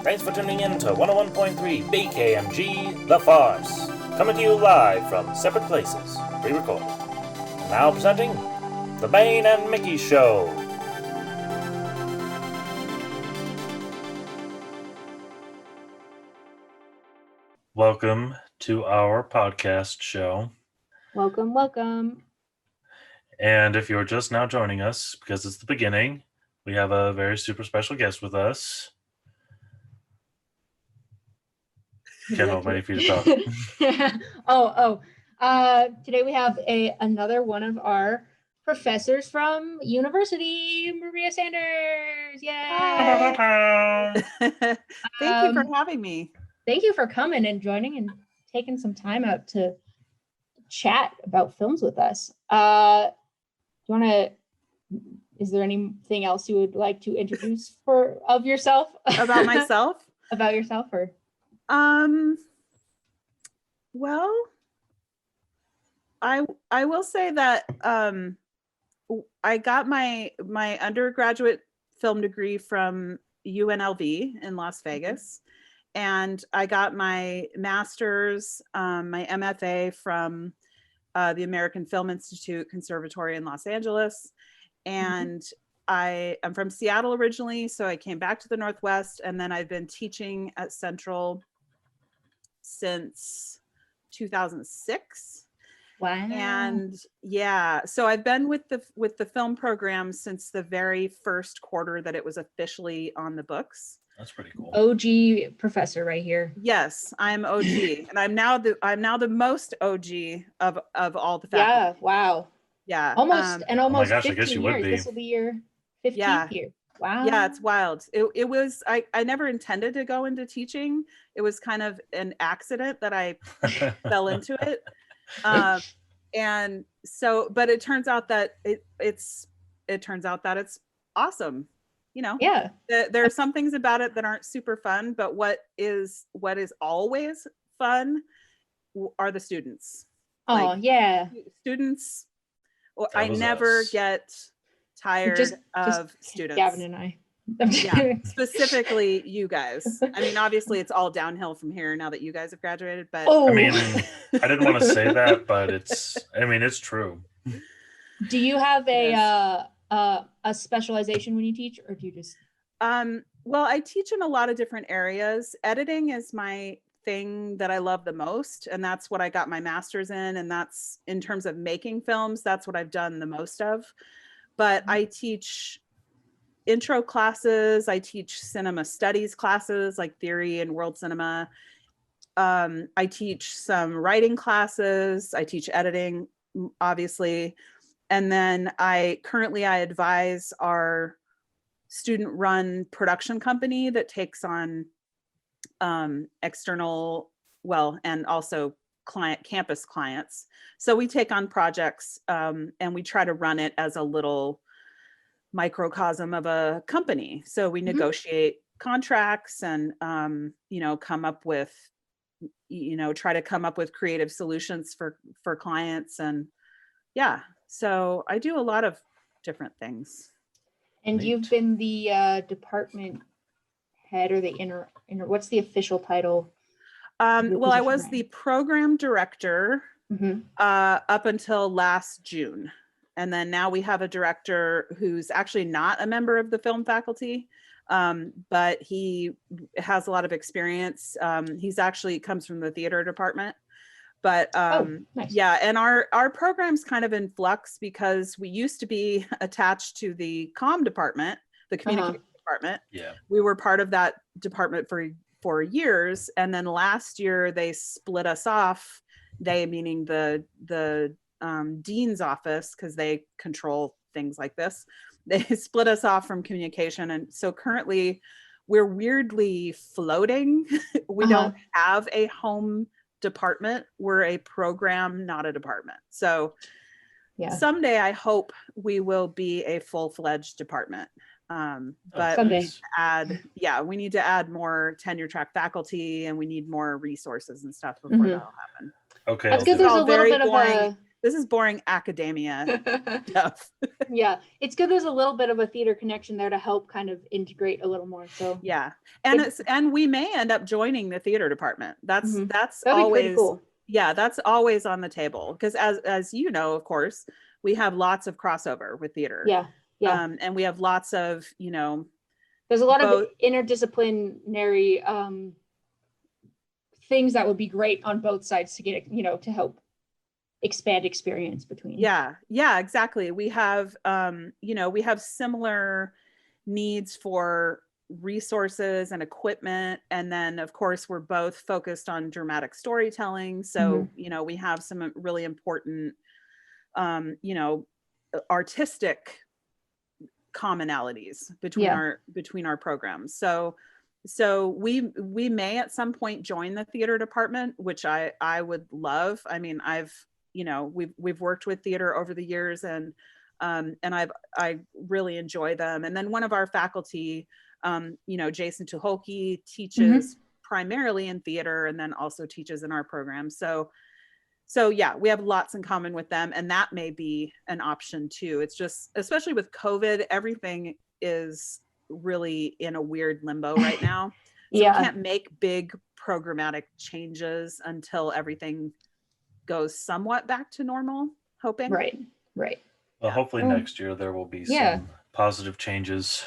Thanks for tuning in to 101.3 BKMG The Farce, coming to you live from separate places, pre-recorded. Now presenting The Bane and Mickey Show. Welcome to our podcast show. Welcome, welcome. And if you're just now joining us, because it's the beginning, we have a very super special guest with us. Kendall, ready for you to talk. Today we have another one of our professors from university, Maria Sanders. Yay! Thank you for having me. Thank you for coming and joining and taking some time out to chat about films with us. Is there anything else you would like to introduce of yourself? About myself? About yourself, or? Well, I will say that I got my undergraduate film degree from UNLV in Las Vegas, and I got my master's, my MFA from the American Film Institute Conservatory in Los Angeles, and I'm from Seattle originally, so I came back to the Northwest, and then I've been teaching at Central since 2006. Wow. And yeah, so I've been with the film program since the very first quarter that it was officially on the books. That's pretty cool. OG professor right here. Yes, I'm OG, and I'm now the most OG of all the faculty. Yeah, wow. Yeah. Almost oh my gosh, 15 I guess you years. would be. This will be your 15th year. Wow. Yeah, it's wild. It was, I never intended to go into teaching. It was kind of an accident that I fell into it. And so, but it turns out that it's awesome. You know, yeah. There are some things about it that aren't super fun, but what is always fun are the students. Oh, yeah. Students, I never get tired of students. Gavin and I. Yeah, specifically you guys. I mean, obviously it's all downhill from here now that you guys have graduated, but I mean, I didn't want to say that, but it's true. Do you have a specialization when you teach, or do you just well, I teach in a lot of different areas. Editing is my thing that I love the most, and that's what I got my master's in, and that's, in terms of making films, that's what I've done the most of. But I teach intro classes, I teach cinema studies classes like theory and world cinema. I teach some writing classes, I teach editing, obviously. And then I advise our student-run production company that takes on external, and also campus clients. So we take on projects and we try to run it as a little microcosm of a company. So we negotiate contracts and come up with, try to come up with creative solutions for clients. And yeah, so I do a lot of different things. And Neat. You've been the department head, or the inner what's the official title? Well, I was the program director up until last June. And then now we have a director who's actually not a member of the film faculty, but he has a lot of experience. He's actually comes from the theater department. But nice. Yeah, and our program's kind of in flux because we used to be attached to the comm department, the communication department. Yeah. We were part of that department for years, and then last year they split us off. They, meaning the dean's office, because they control things like this. They split us off from communication, and so currently we're weirdly floating. We don't have a home department. We're a program, not a department. So someday I hope we will be a full-fledged department. But someday. We need to add more tenure track faculty, and we need more resources and stuff before that'll happen. Okay. That's because there's a little bit of This is boring academia stuff. Yeah, it's good there's a little bit of a theater connection there to help kind of integrate a little more. So Yeah. And we may end up joining the theater department. That's That'd be always pretty cool. Yeah, that's always on the table, because as you know, of course, we have lots of crossover with theater. Yeah. And we have lots of, there's a lot of interdisciplinary things that would be great on both sides to get, to help expand experience between. Yeah, exactly. We have we have similar needs for resources and equipment, and then of course we're both focused on dramatic storytelling, so we have some really important artistic commonalities between our programs. So we may at some point join the theater department, which I would love. I mean, we've worked with theater over the years, and I really enjoy them. And then one of our faculty, Jason Tuholke, teaches primarily in theater and then also teaches in our program. So yeah, we have lots in common with them, and that may be an option too. It's just, especially with COVID, everything is really in a weird limbo right now. So we can't make big programmatic changes until everything goes somewhat back to normal, hoping. Right. Well, hopefully next year there will be some positive changes.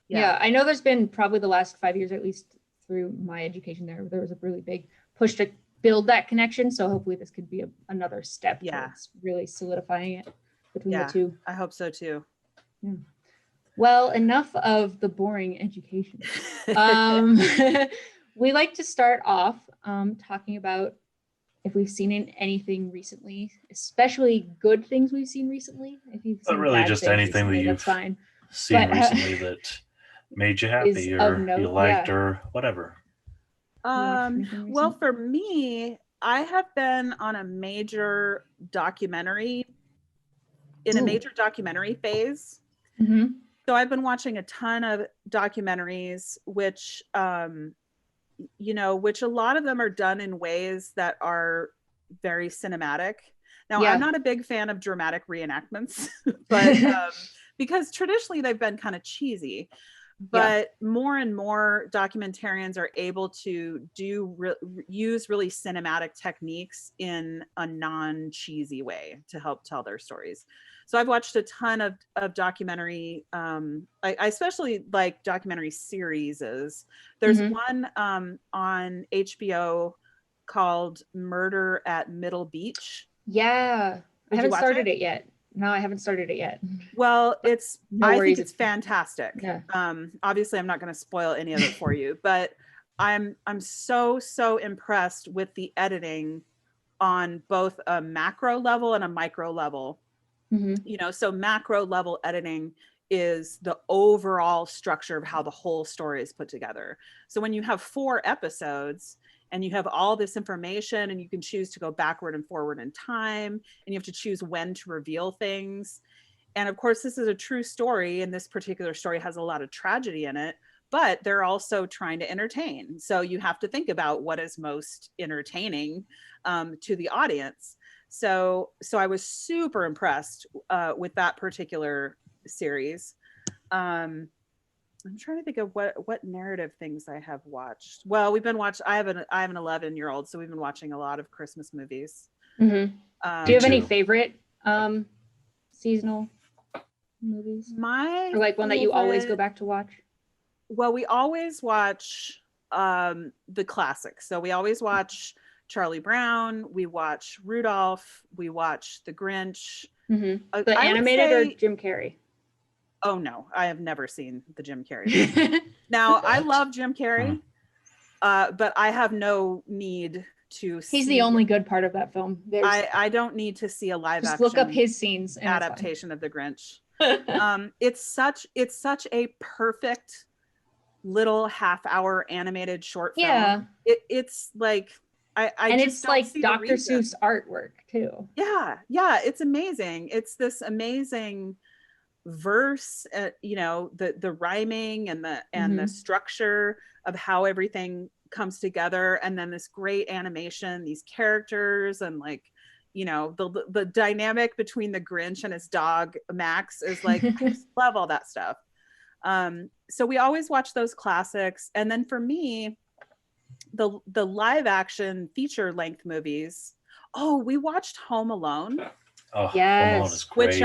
Yeah, I know there's been probably the last 5 years, at least through my education there was a really big push to build that connection. So hopefully this could be another step towards really solidifying it between the two. I hope so too. Yeah. Well, enough of the boring education. We like to start off talking about if we've seen anything recently, especially good things we've seen recently. If you've seen really just anything that you've seen recently that made you happy or you liked or whatever. Well, for me, I have been on a major documentary phase. So I've been watching a ton of documentaries, which which a lot of them are done in ways that are very cinematic. Now, I'm not a big fan of dramatic reenactments, but because traditionally they've been kind of cheesy. But more and more documentarians are able to use really cinematic techniques in a non-cheesy way to help tell their stories. So I've watched a ton of documentary. I especially like documentary series. There's one on HBO called Murder at Middle Beach. Yeah, I haven't started it yet. No, I haven't started it yet. Well, I think it's fantastic. Yeah. Obviously, I'm not going to spoil any of it for you, but I'm so impressed with the editing on both a macro level and a micro level. So macro level editing is the overall structure of how the whole story is put together. So when you have 4 episodes and you have all this information and you can choose to go backward and forward in time, and you have to choose when to reveal things. And of course, this is a true story, and this particular story has a lot of tragedy in it, but they're also trying to entertain. So you have to think about what is most entertaining to the audience. So I was super impressed with that particular series. I'm trying to think of what narrative things I have watched. Well, I have an 11-year-old, so we've been watching a lot of Christmas movies. Do you have any favorite seasonal movies? Or like one that you always go back to watch? Well, we always watch the classics. So we always watch Charlie Brown, we watch Rudolph, we watch The Grinch. The animated or Jim Carrey? Oh no, I have never seen the Jim Carrey. Now, I love Jim Carrey, but I have no need to see. He's the only good part of that film. I don't need to see a live action. Look up his scenes. Adaptation of The Grinch. It's such a perfect little half-hour animated short film. Yeah. It's like and it's like Dr. Seuss artwork too. Yeah, it's amazing. It's this amazing verse, the rhyming and the structure of how everything comes together, and then this great animation, these characters, and like you know, the dynamic between the Grinch and his dog Max is like, I just love all that stuff. So we always watch those classics. And then for me, the live action feature length movies. Oh, we watched Home Alone. Oh, Yes. Home Alone is great. Which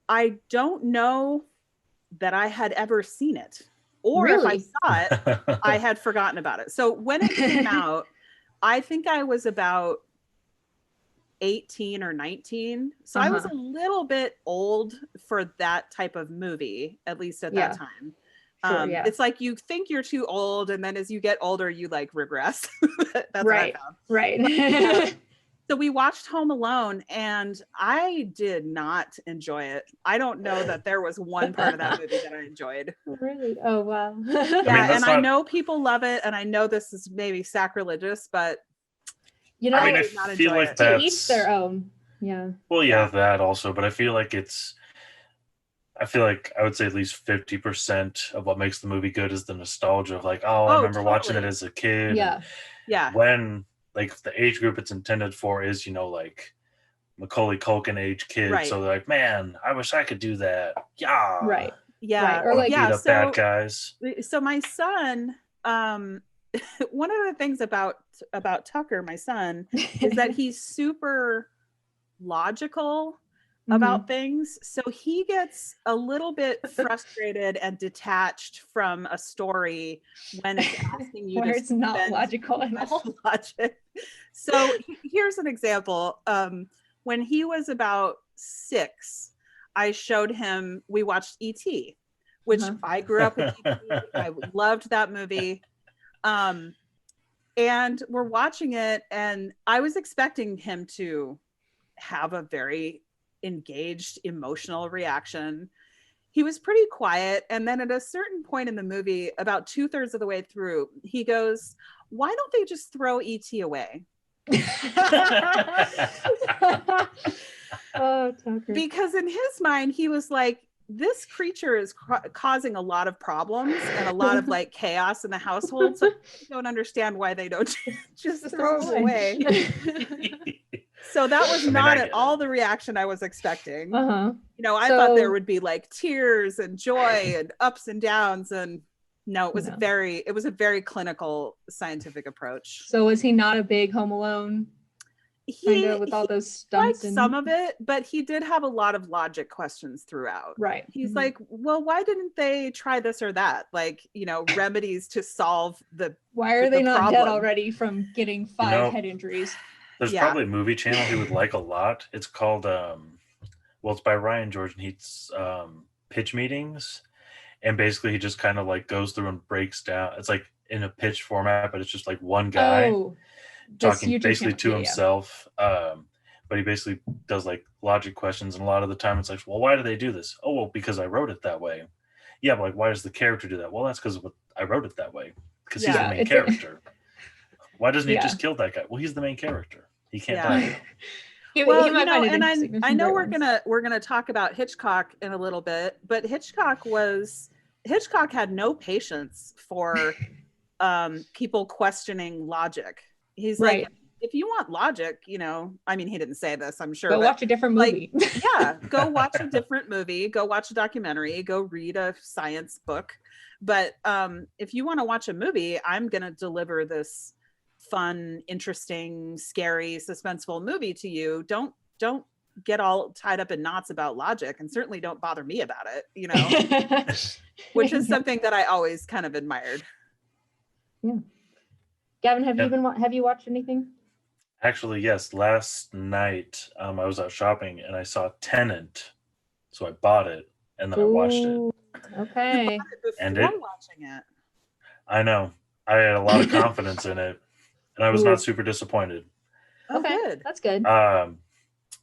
I don't know that I had ever seen it, or if I saw it, I had forgotten about it. So when it came out, I think I was about 18 or 19. So I was a little bit old for that type of movie, at least at that time. Sure, It's like you think you're too old, and then as you get older, you like regress. That's right. what I found. Right. So we watched Home Alone, and I did not enjoy it. I don't know that there was one part of that movie that I enjoyed. Really? Oh, wow. Yeah, I know people love it, and I know this is maybe sacrilegious, but you know, I mean, I did not feel enjoy like it. that's... To each their own. Yeah. Well, yeah, that also, but I feel like I feel like I would say at least 50% of what makes the movie good is the nostalgia of like, I remember watching it as a kid. Yeah. Yeah. When like the age group it's intended for is, you know, like Macaulay Culkin age kids. Right. So they're like, man, I wish I could do that. Yeah. Right. Yeah. Right. Or like, beat up bad guys. So my son, one of the things about Tucker, my son, is that he's super logical about things. So he gets a little bit frustrated and detached from a story when it's asking you where to it's not logical at all. Logic. So here's an example. When he was about 6, I showed him, we watched E.T., which I grew up with E.T. I loved that movie. And we're watching it, and I was expecting him to have a very engaged emotional reaction. He was pretty quiet, and then at a certain point in the movie, about 2/3 of the way through, he goes, why don't they just throw E.T. away? Oh, Tucker. Because in his mind, he was like, this creature is causing a lot of problems and a lot of like chaos in the household, so I don't understand why they don't just throw it away. So that was not at all the reaction I was expecting. You know, I thought there would be like tears and joy and ups and downs, and no, it was a very clinical scientific approach. So was he not a big Home Alone? With all those stunts and some of it, but he did have a lot of logic questions throughout. Right. He's like, well, why didn't they try this or that? Like, you know, remedies to solve the why are they not problem. dead already from getting 5 head injuries? There's probably a movie channel he would like a lot. It's called it's by Ryan George, and he's Pitch Meetings, and basically he just kind of like goes through and breaks down. It's like in a pitch format, but it's just like one guy talking basically to himself. But he basically does like logic questions, and a lot of the time it's like, well, why do they do this? Oh, well, because I wrote it that way. Yeah, but like, why does the character do that? Well, that's because I wrote it that way, because he's the main character. Why doesn't he just kill that guy? Well, he's the main character. He can't die. Well, you know, and I know we're gonna talk about Hitchcock in a little bit, but Hitchcock had no patience for people questioning logic. He's like, if you want logic, you know, I mean, he didn't say this, I'm sure. Go watch a different movie. Go watch a different movie. Go watch a documentary. Go read a science book. But if you want to watch a movie, I'm gonna deliver this fun, interesting, scary, suspenseful movie to you. Don't get all tied up in knots about logic, and certainly don't bother me about it, you know. Which is something that I always kind of admired. Yeah. Gavin, have you watched anything? Actually, yes. Last night, I was out shopping and I saw Tenet, so I bought it and then I watched it. Okay. You bought it before watching it. I know. I had a lot of confidence in it, and I was not super disappointed. Okay, good. That's good.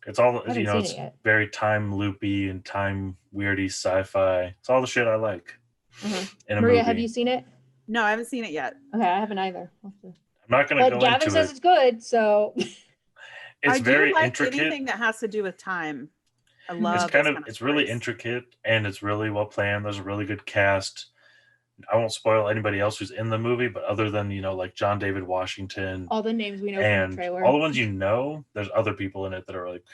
It's all, you know, it's very time loopy and time weirdy sci-fi. It's all the shit I like. In a Maria, movie. have you seen it? No, I haven't seen it yet. Okay, I haven't either. I'm not going to go Gavin into says it. It's good, so it's very like intricate. Anything that has to do with time. I love it's really intricate, and it's really well planned. There's a really good cast. I won't spoil anybody else who's in the movie, but other than, you know, like John David Washington All the names we know from the and trailer. all the ones you know, there's other people in it that are like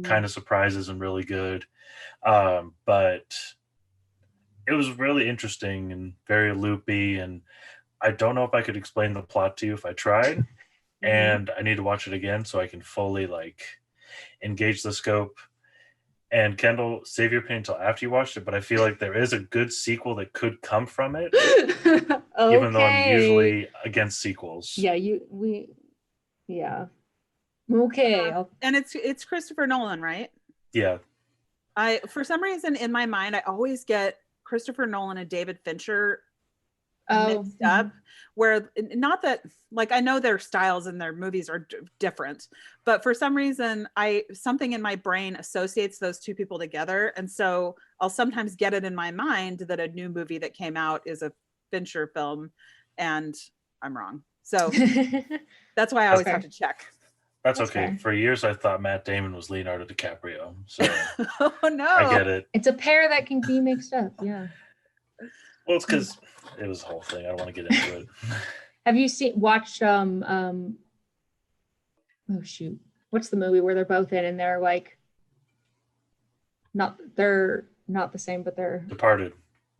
kind of surprises and really good. But it was really interesting and very loopy, and I don't know if I could explain the plot to you if I tried. And I need to watch it again so I can fully like engage the scope. And Kendall, save your opinion until after you watched it, but I feel like there is a good sequel that could come from it, even though I'm usually against sequels. Yeah, okay. And it's Christopher Nolan, right? Yeah. For some reason in my mind, I always get Christopher Nolan and David Fincher mixed up, where not that, like, I know their styles and their movies are different, but for some reason something in my brain associates those two people together, and so I'll sometimes get it in my mind that a new movie that came out is a Fincher film, and I'm wrong. So that's why I always have to check. That's okay. Fair. For years, I thought Matt Damon was Leonardo DiCaprio. So oh no, I get it. It's a pair that can be mixed up. Yeah. Well, it's because it was a whole thing. I don't want to get into it. Have you watched oh shoot, what's the movie where they're both in and they're like they're not the same, but they're Departed.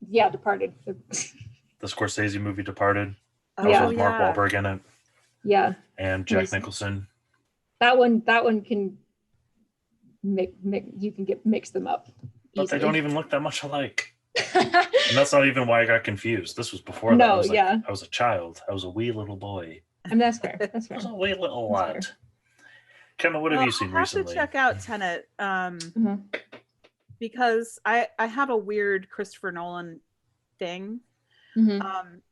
Yeah, Departed. The Scorsese movie Departed. Yeah. With Mark Wahlberg in it. Yeah. And Jack Nicholson. That one can you can mix them up. But easily. They don't even look that much alike. And that's not even why I got confused. This was before that. No, I was a child. I was a wee little boy. And that's fair. That's fair. I was a wee little lad. Kendall, what have you seen recently? I have to check out Tenet because I have a weird Christopher Nolan thing.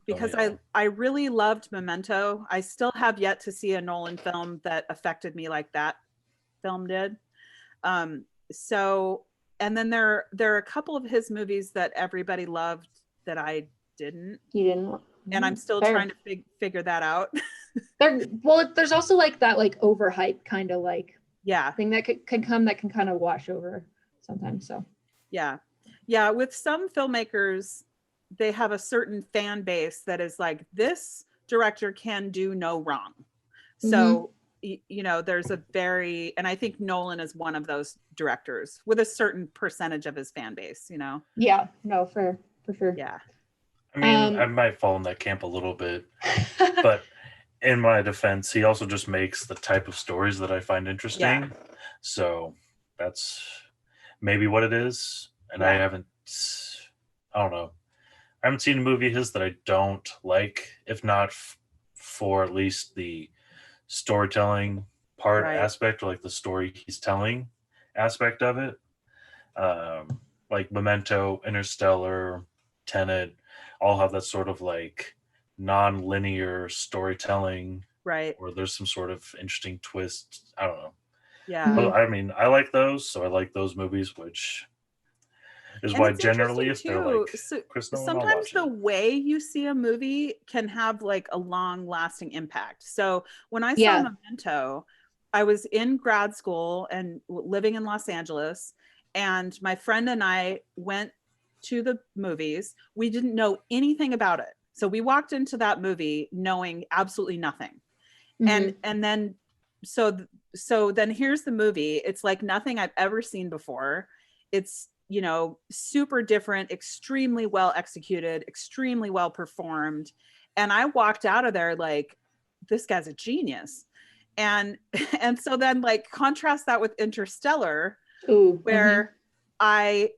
Because I really loved Memento. I still have yet to see a Nolan film that affected me like that film did. And then there are a couple of his movies that everybody loved that I didn't. You didn't. And I'm still trying to figure that out. There's also like that like overhype kind of like thing that can come that can kind of wash over sometimes. So yeah, with some filmmakers, they have a certain fan base that is like, this director can do no wrong. So you know, there's and I think Nolan is one of those directors with a certain percentage of his fan base, you know? Yeah, no, for sure. Yeah. I mean, I might fall in that camp a little bit, but in my defense, he also just makes the type of stories that I find interesting. Yeah. So that's maybe what it is. And I don't know. I haven't seen a movie of his that I don't like, if not for at least the storytelling part aspect, or like the story he's telling aspect of it. Like Memento, Interstellar, Tenet, all have that sort of like non-linear storytelling, right? Or there's some sort of interesting twist. I don't know. Yeah. But, I mean, I like those, so I like those movies, which is why generally if they're like Chris Nolan, sometimes the way you see a movie can have like a long lasting impact. So when I saw Memento, I was in grad school and living in Los Angeles, and my friend and I went to the movies. We didn't know anything about it. So we walked into that movie knowing absolutely nothing. And then so then here's the movie. It's like nothing I've ever seen before. It's, you know, super different, extremely well executed, extremely well performed. And I walked out of there like, this guy's a genius. And so then like contrast that with Interstellar, where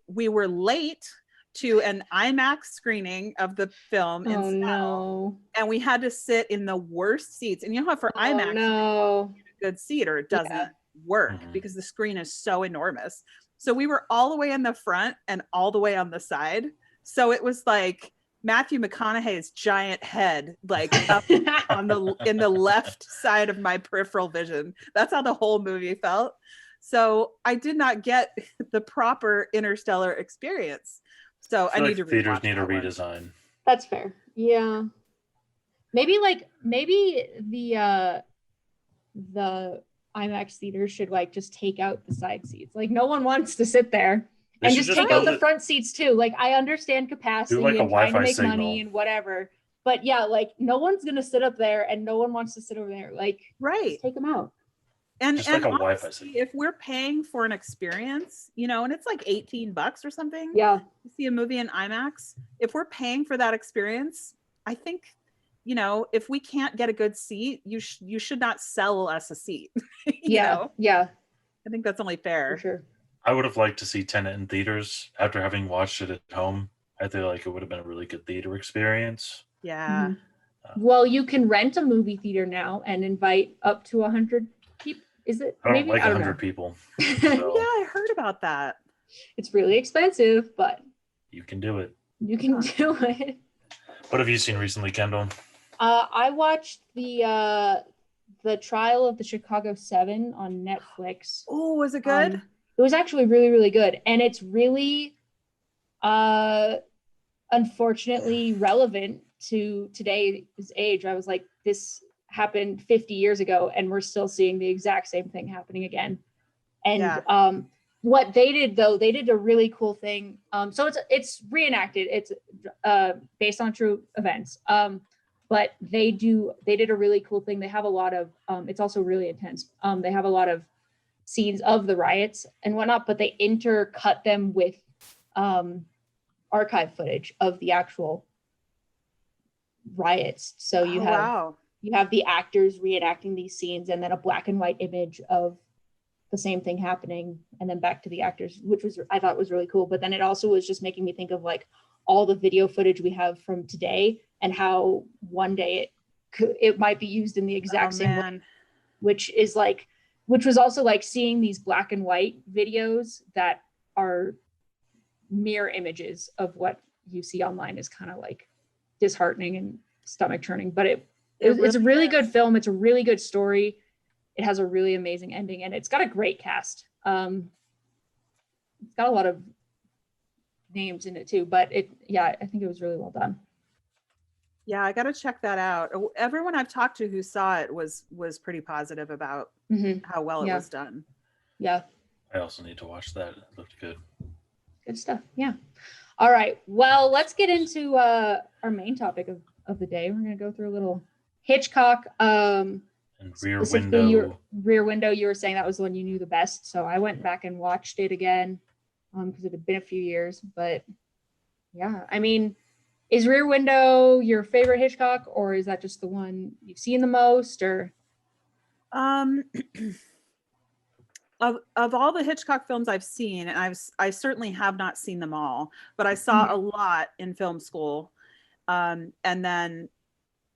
we were late to an IMAX screening of the film in Seattle, and we had to sit in the worst seats. And you know how for IMAX, you get a good seat or it doesn't work because the screen is so enormous. So we were all the way in the front and all the way on the side. So it was like Matthew McConaughey's giant head, like up in the left side of my peripheral vision. That's how the whole movie felt. So I did not get the proper Interstellar experience. So I need to theaters need a redesign. That's fair. Yeah. Maybe the IMAX theaters should like just take out the side seats. Like no one wants to sit there And just take out the front seats too. Like, I understand capacity and trying to make money and whatever, but yeah, like no one's gonna sit up there and no one wants to sit over there. Like, just take them out. And just like a Wi-Fi honestly, if we're paying for an experience, you know, and it's like $18 or something, yeah, to see a movie in IMAX, if we're paying for that experience, I think, you know, if we can't get a good seat, you should not sell us a seat. you know? Yeah. I think that's only fair. For sure. I would have liked to see Tenet in theaters after having watched it at home. I feel like it would have been a really good theater experience. Yeah. Mm-hmm. Well, you can rent a movie theater now and invite up to 100 people. Is it? I don't like 100 people. So. Yeah, I heard about that. It's really expensive, but you can do it. You can do it. What have you seen recently, Kendall? I watched the Trial of the Chicago 7 on Netflix. Oh, was it good? It was actually really, really good. And it's really, unfortunately, relevant to today's age. I was like, this happened 50 years ago, and we're still seeing the exact same thing happening again. And what they did, though, they did a really cool thing. So it's reenacted. It's based on true events. But they did a really cool thing. They have a lot of, it's also really intense. They have a lot of scenes of the riots and whatnot, but they intercut them with archive footage of the actual riots. So you have the actors reenacting these scenes, and then a black and white image of the same thing happening, and then back to the actors, which I thought was really cool. But then it also was just making me think of like all the video footage we have from today and how one day it might be used in the exact same way, which was also like seeing these black and white videos that are mirror images of what you see online is kind of like disheartening and stomach churning. But it's a really good film. It's a really good story. It has a really amazing ending, and it's got a great cast. It's got a lot of names in it too, but I think it was really well done. Yeah, I got to check that out. Everyone I've talked to who saw it was pretty positive about how well it was done. Yeah. I also need to watch that. It looked good. Good stuff. Yeah. All right. Well, let's get into our main topic of the day. We're going to go through a little Hitchcock. And Rear Window. Rear Window, you were saying that was the one you knew the best. So I went back and watched it again because it had been a few years. But yeah, I mean, is Rear Window your favorite Hitchcock, or is that just the one you've seen the most? Or of all the Hitchcock films I've seen, and I certainly have not seen them all, but I saw a lot in film school, and then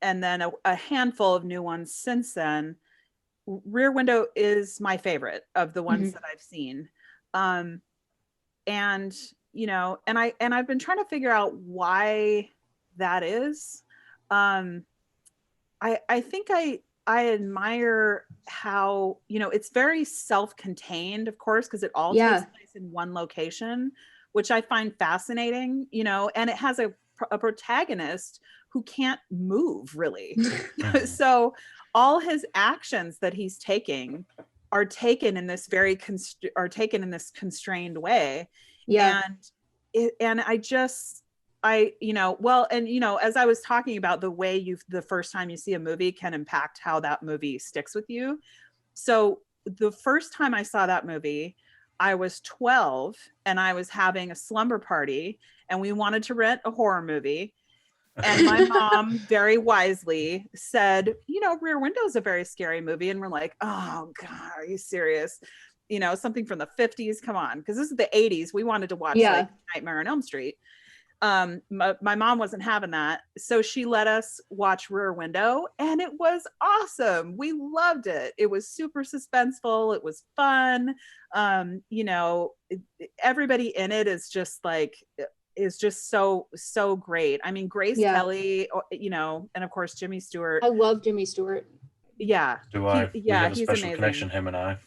a handful of new ones since then. Rear Window is my favorite of the ones that I've seen, and you know, and I've been trying to figure out why that is. I think I admire how, you know, it's very self-contained, of course, because it all takes place in one location, which I find fascinating, you know, and it has a protagonist who can't move really. So all his actions that he's taking are taken in this constrained way. Yeah. And you know, well, and you know, as I was talking about the way the first time you see a movie can impact how that movie sticks with you. So the first time I saw that movie, I was 12 and I was having a slumber party and we wanted to rent a horror movie. And my mom very wisely said, you know, Rear Window is a very scary movie. And we're like, oh God, are you serious? You know, something from the 50s, come on. Because this is the 80s. We wanted to watch like Nightmare on Elm Street. My mom wasn't having that. So she let us watch Rear Window and it was awesome. We loved it. It was super suspenseful. It was fun. You know, everybody in it is just so great. I mean, Grace Kelly, you know, and of course Jimmy Stewart. I love Jimmy Stewart. Yeah. Do I? We have a special amazing connection, him and I.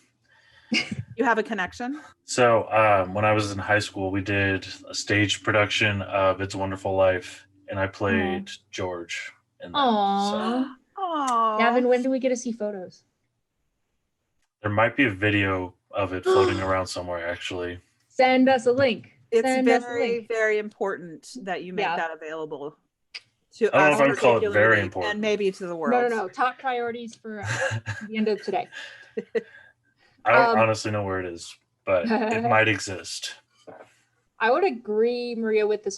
You have a connection? So when I was in high school, we did a stage production of It's a Wonderful Life, and I played George in that. Aww. Aww. Gavin, when do we get to see photos? There might be a video of it floating around somewhere, actually. Send us a link. It's Send us a very, link. very important that you make that available to I don't us know if I'd call it very particularly, important. and maybe to the world. No. Top priorities for the end of today. I don't honestly know where it is, but it might exist. I would agree, Maria, with the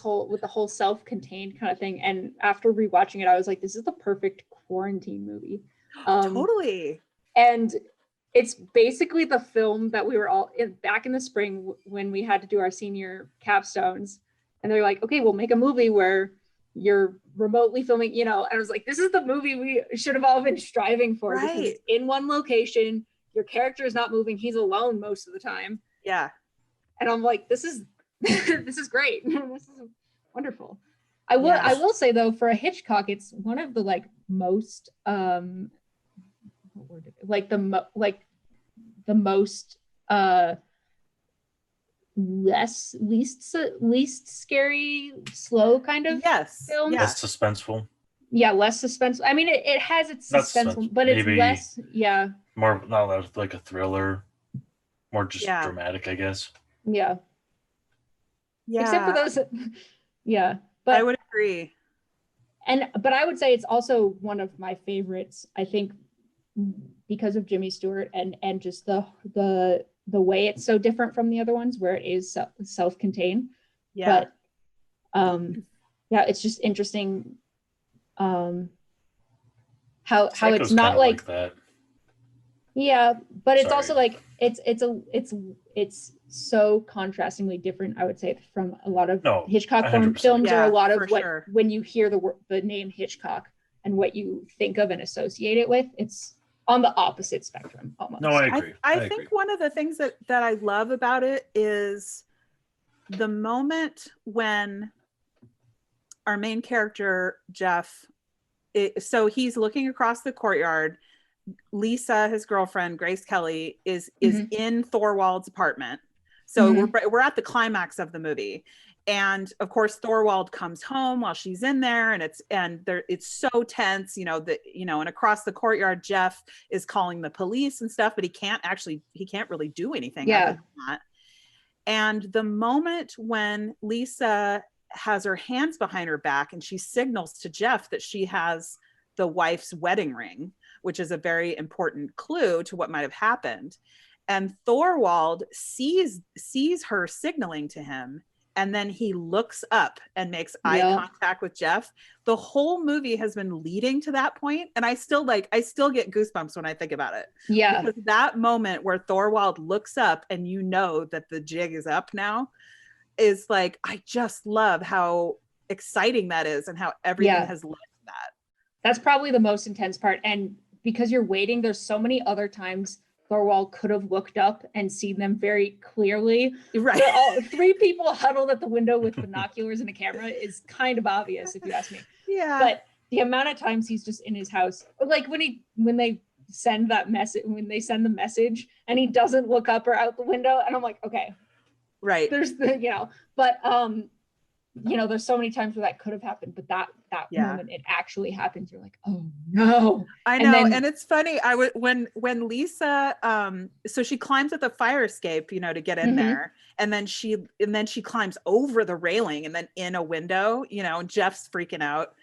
whole self-contained kind of thing. And after rewatching it, I was like, this is the perfect quarantine movie. Totally. And it's basically the film that we were all back in the spring when we had to do our senior capstones. And they're like, okay, we'll make a movie where you're remotely filming, and I was like, this is the movie we should have all been striving for, because it's in one location. Your character is not moving. He's alone most of the time. Yeah. And I'm like, this is this is great. This is wonderful. I will say though, for a Hitchcock, it's one of the most least scary, slow kind of film. Less suspenseful. Yeah, less suspense. I mean, it has its suspenseful, but it's less. Yeah. More not like a thriller, more just dramatic, I guess. Yeah. Yeah. Except for those. Yeah, but I would agree. But I would say it's also one of my favorites. I think because of Jimmy Stewart and just the way it's so different from the other ones, where it is self-contained. Yeah. But it's just interesting. How it's not like that. Yeah, but it's also like it's so contrastingly different, I would say, from a lot of Hitchcock films, or a lot of what when you hear the name Hitchcock and what you think of and associate it with, it's on the opposite spectrum almost. No, I agree. I think one of the things that I love about it is the moment when our main character, Jeff, so he's looking across the courtyard. Lisa, his girlfriend, Grace Kelly, is in Thorwald's apartment. So we're at the climax of the movie. And of course, Thorwald comes home while she's in there, and it's so tense, and across the courtyard, Jeff is calling the police and stuff, but he can't really do anything other than that. And the moment when Lisa has her hands behind her back and she signals to Jeff that she has the wife's wedding ring, which is a very important clue to what might have happened. And Thorwald sees her signaling to him, and then he looks up and makes eye contact with Jeff. The whole movie has been leading to that point, and I still get goosebumps when I think about it. Yeah. Because that moment where Thorwald looks up and you know that the jig is up now is like, I just love how exciting that is and how everything has led to that. That's probably the most intense part. And because you're waiting, there's so many other times Thorwald could have looked up and seen them very clearly. Right. All three people huddled at the window with binoculars and a camera is kind of obvious, if you ask me. Yeah. But the amount of times he's just in his house, like when they send that message, when they send the message and he doesn't look up or out the window, and I'm like, okay, right. There's but there's so many times where that could have happened, but that moment it actually happens, you're like, oh no. I know. And it's funny. When Lisa, so she climbs at the fire escape, to get in there. And then she climbs over the railing and then in a window, and Jeff's freaking out.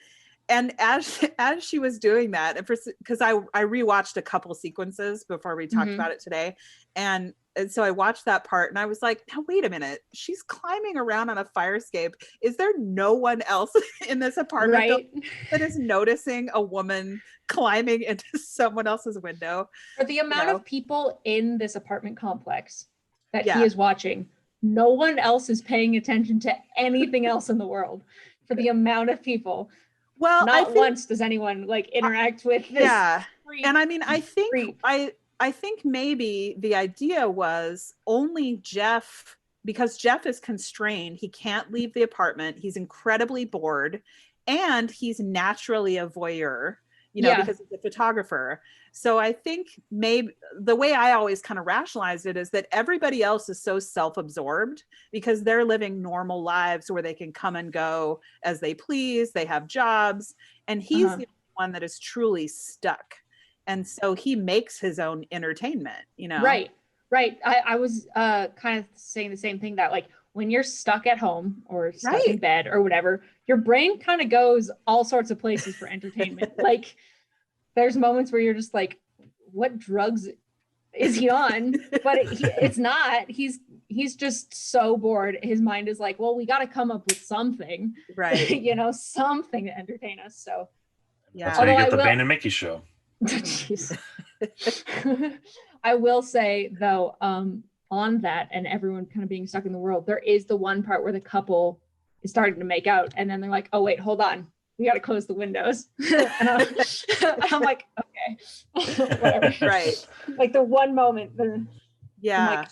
And as she was doing that, and because I rewatched a couple sequences before we talked about it today. And so I watched that part and I was like, now wait a minute, she's climbing around on a fire escape. Is there no one else in this apartment that is noticing a woman climbing into someone else's window? For the amount of people in this apartment complex that he is watching, no one else is paying attention to anything else in the world. For the amount of people. Well, not once does anyone interact with this. Yeah. And I mean, I think maybe the idea was only Jeff, because Jeff is constrained. He can't leave the apartment. He's incredibly bored, and he's naturally a voyeur, because he's a photographer. So I think maybe the way I always kind of rationalized it is that everybody else is so self-absorbed because they're living normal lives where they can come and go as they please. They have jobs, and he's the one that is truly stuck. And so he makes his own entertainment, Right. Right. I was kind of saying the same thing, that like when you're stuck at home or stuck in bed or whatever, your brain kind of goes all sorts of places for entertainment. Like there's moments where you're just like, what drugs is he on? But it's not. He's just so bored. His mind is like, well, we got to come up with something, right? you know, something to entertain us. So yeah, that's how you get the Bane and Mickey show. Jeez. I will say though, on that and everyone kind of being stuck in the world, there is the one part where the couple is starting to make out, and then they're like, oh wait, hold on, we got to close the windows. And I'm like, okay, whatever. Right. Like the one moment. Yeah. Like,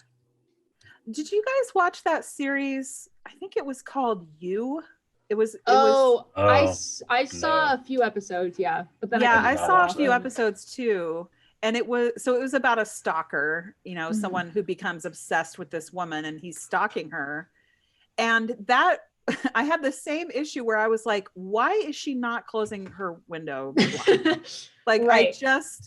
did you guys watch that series? I think it was called You. I saw a few episodes, yeah, but then I saw a few episodes too. And it was about a stalker, you know, someone who becomes obsessed with this woman and he's stalking her. And that I had the same issue where I was like, why is she not closing her window? Like, right.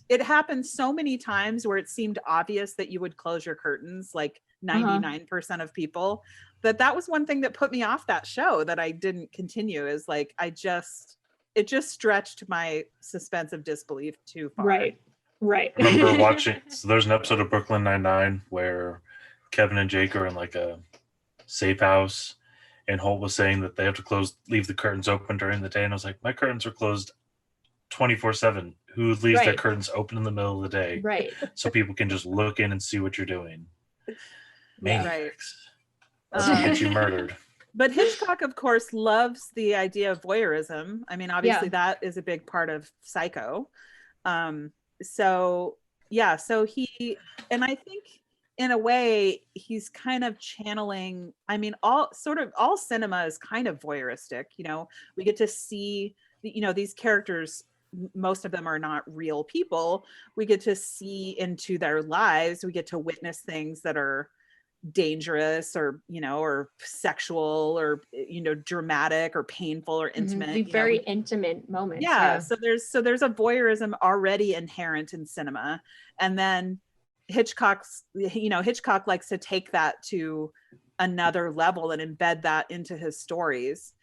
It happened so many times where it seemed obvious that you would close your curtains, like 99% of people, that was one thing that put me off that show, that I didn't continue, is like, it just stretched my suspense of disbelief too far. Right. I remember watching, so there's an episode of Brooklyn Nine-Nine where Kevin and Jake are in like a safe house, and Holt was saying that they have to leave the curtains open during the day. And I was like, my curtains are closed 24/7. Who leaves their curtains open in the middle of the day? Right. So people can just look in and see what you're doing. Maniacs. Right. That's get you murdered. But Hitchcock, of course, loves the idea of voyeurism. I mean, obviously that is a big part of Psycho. So he, and I think in a way he's kind of channeling, I mean, all cinema is kind of voyeuristic, you know. We get to see, you know, these characters, most of them are not real people. We get to see into their lives. We get to witness things that are dangerous, or, you know, or sexual, or, you know, dramatic or painful or intimate, very intimate moments. So there's a voyeurism already inherent in cinema. And then Hitchcock likes to take that to another level and embed that into his stories,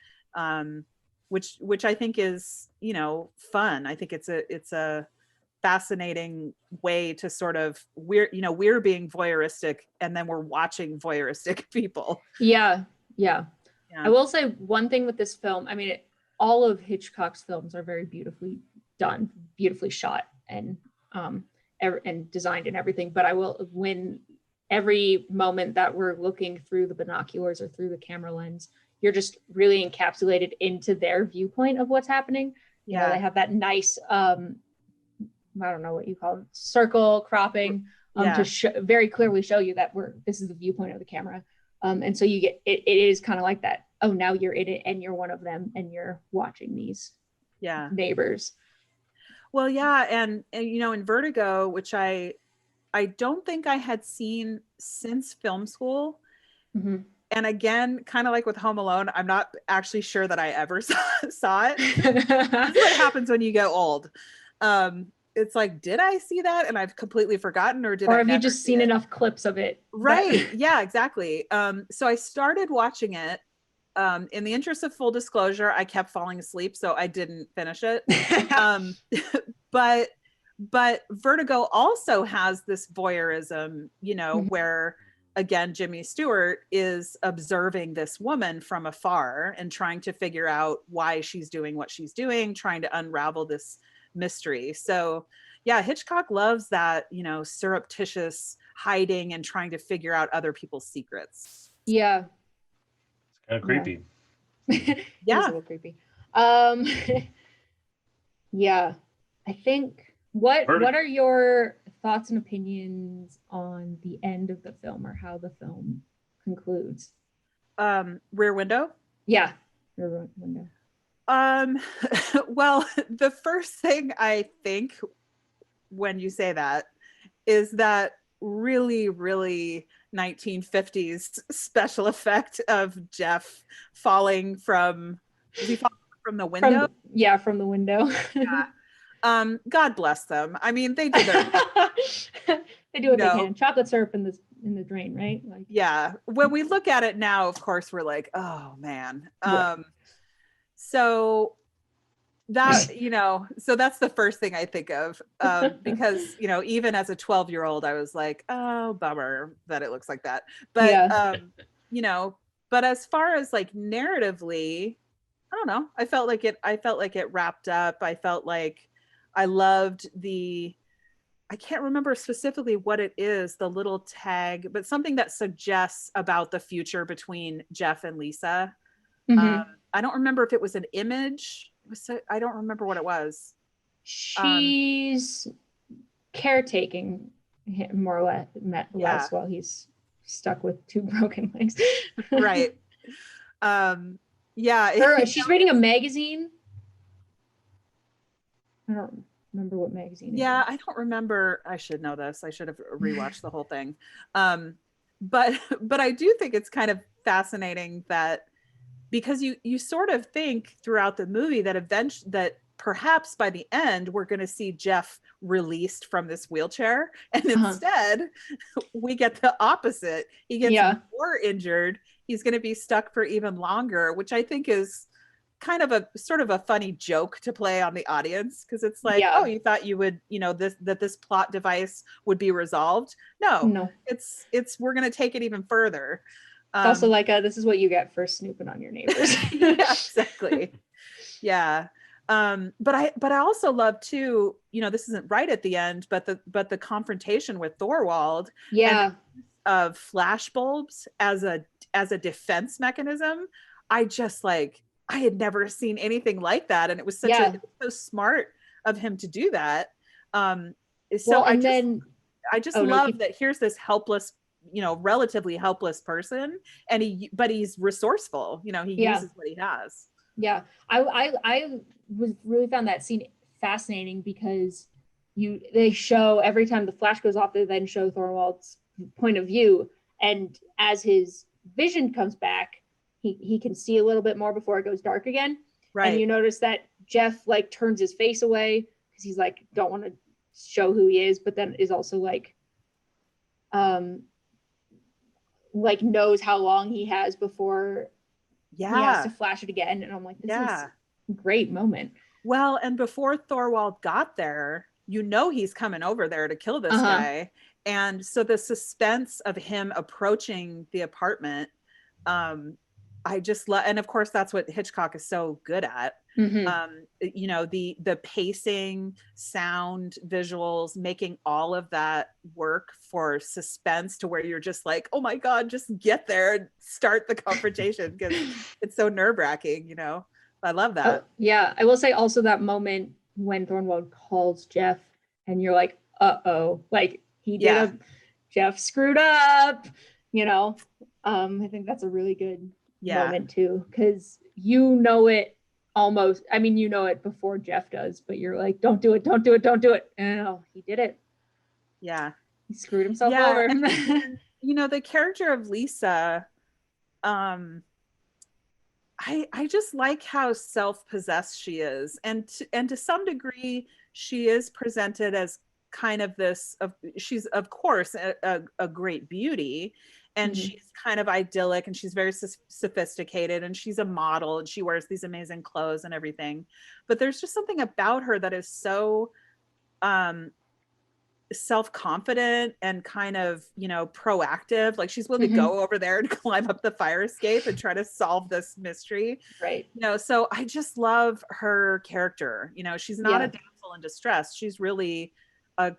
which I think is, you know, fun. I think it's a fascinating way to sort of, we're being voyeuristic and then we're watching voyeuristic people. Yeah. I will say one thing with this film. I mean, all of Hitchcock's films are very beautifully done, beautifully shot, and designed and everything. But when every moment that we're looking through the binoculars or through the camera lens, you're just really encapsulated into their viewpoint of what's happening. You know, they have that nice, I don't know what you call it, circle cropping, to very clearly show you that this is the viewpoint of the camera. And so you get, it is kind of like that. Oh, now you're in it and you're one of them and you're watching these neighbors. Well, yeah. And you know, in Vertigo, which I don't think I had seen since film school. Mm-hmm. And again, kind of like with Home Alone, I'm not actually sure that I ever saw it. That's what happens when you get old. It's like, did I see that and I've completely forgotten, or have you just seen enough clips of it? Right. Yeah, exactly. So I started watching it. In the interest of full disclosure, I kept falling asleep, so I didn't finish it. But Vertigo also has this voyeurism, you know, where, again, Jimmy Stewart is observing this woman from afar and trying to figure out why she's doing what she's doing, trying to unravel this mystery. So yeah, Hitchcock loves that, you know, surreptitious hiding and trying to figure out other people's secrets. Yeah. It's kind of creepy. Yeah. It's a little creepy. Yeah. I think what are your thoughts and opinions on the end of the film, or how the film concludes? Rear Window? Yeah. Rear Window. Well, the first thing I think when you say that is that really, really 1950s special effect of Jeff falling from the window? From the window. Yeah. God bless them. I mean, they did their They do what they can. Chocolate syrup in the drain, right? Like, yeah. When we look at it now, of course, we're like, oh man. Right. So that, you know, so that's the first thing I think of, because, you know, even as a 12-year-old, I was like, oh, bummer that it looks like that. But, Yeah. you know, but as far as like narratively, I don't know. I felt like it wrapped up. I felt like I loved I can't remember specifically what it is, the little tag, but something that suggests about the future between Jeff and Lisa. Mm-hmm. I don't remember if it was an image. I don't remember what it was. She's caretaking him more or less while he's stuck with 2 broken legs. Right. Yeah. She's reading a magazine. I don't remember what magazine. Yeah, I don't remember. I should know this. I should have rewatched the whole thing. But I do think it's kind of fascinating that, because you sort of think throughout the movie that perhaps by the end we're going to see Jeff released from this wheelchair, and instead we get the opposite. He gets more injured. He's going to be stuck for even longer, which I think is kind of a sort of a funny joke to play on the audience, because it's like, oh, you thought you would, you know, this plot device would be resolved. No. It's we're going to take it even further. It's also like this is what you get for snooping on your neighbors. Yeah, exactly. Yeah. But I also love too, you know, this isn't right at the end, but the confrontation with Thorwald, of flash bulbs as a defense mechanism. I had never seen anything like that, and it was so smart of him to do that. So I just love that here's this helpless, you know, relatively helpless person, and but he's resourceful. You know, he uses what he has. Yeah, I really found that scene fascinating, because they show every time the flash goes off, they then show Thorwald's point of view, and as his vision comes back, he can see a little bit more before it goes dark again. Right. And you notice that Jeff like turns his face away because he's like, don't want to show who he is, but then is also like knows how long he has before he has to flash it again. And I'm like, this is a great moment. Well, and before Thorwald got there, you know, he's coming over there to kill this guy. And so the suspense of him approaching the apartment, I just love, and of course that's what Hitchcock is so good at. You know, the pacing, sound, visuals, making all of that work for suspense to where you're just like, oh my God, just get there and start the confrontation, because it's so nerve-wracking, you know. I love that. Yeah, I will say also that moment when Thorwald calls Jeff and you're like, uh-oh, like Jeff screwed up, you know. I think that's a really good moment too, because you know it almost, I mean, you know it before Jeff does, but you're like, don't do it. And he did it. Yeah, he screwed himself over. And, you know, the character of Lisa, I just like how self-possessed she is, and to some degree she is presented as kind of this, she's of course a great beauty, and she's kind of idyllic, and she's very sophisticated, and she's a model, and she wears these amazing clothes and everything. But there's just something about her that is so self-confident and kind of, you know, proactive. Like she's willing to go over there and climb up the fire escape and try to solve this mystery. Right. You know, so I just love her character. You know, she's not a damsel in distress. She's really a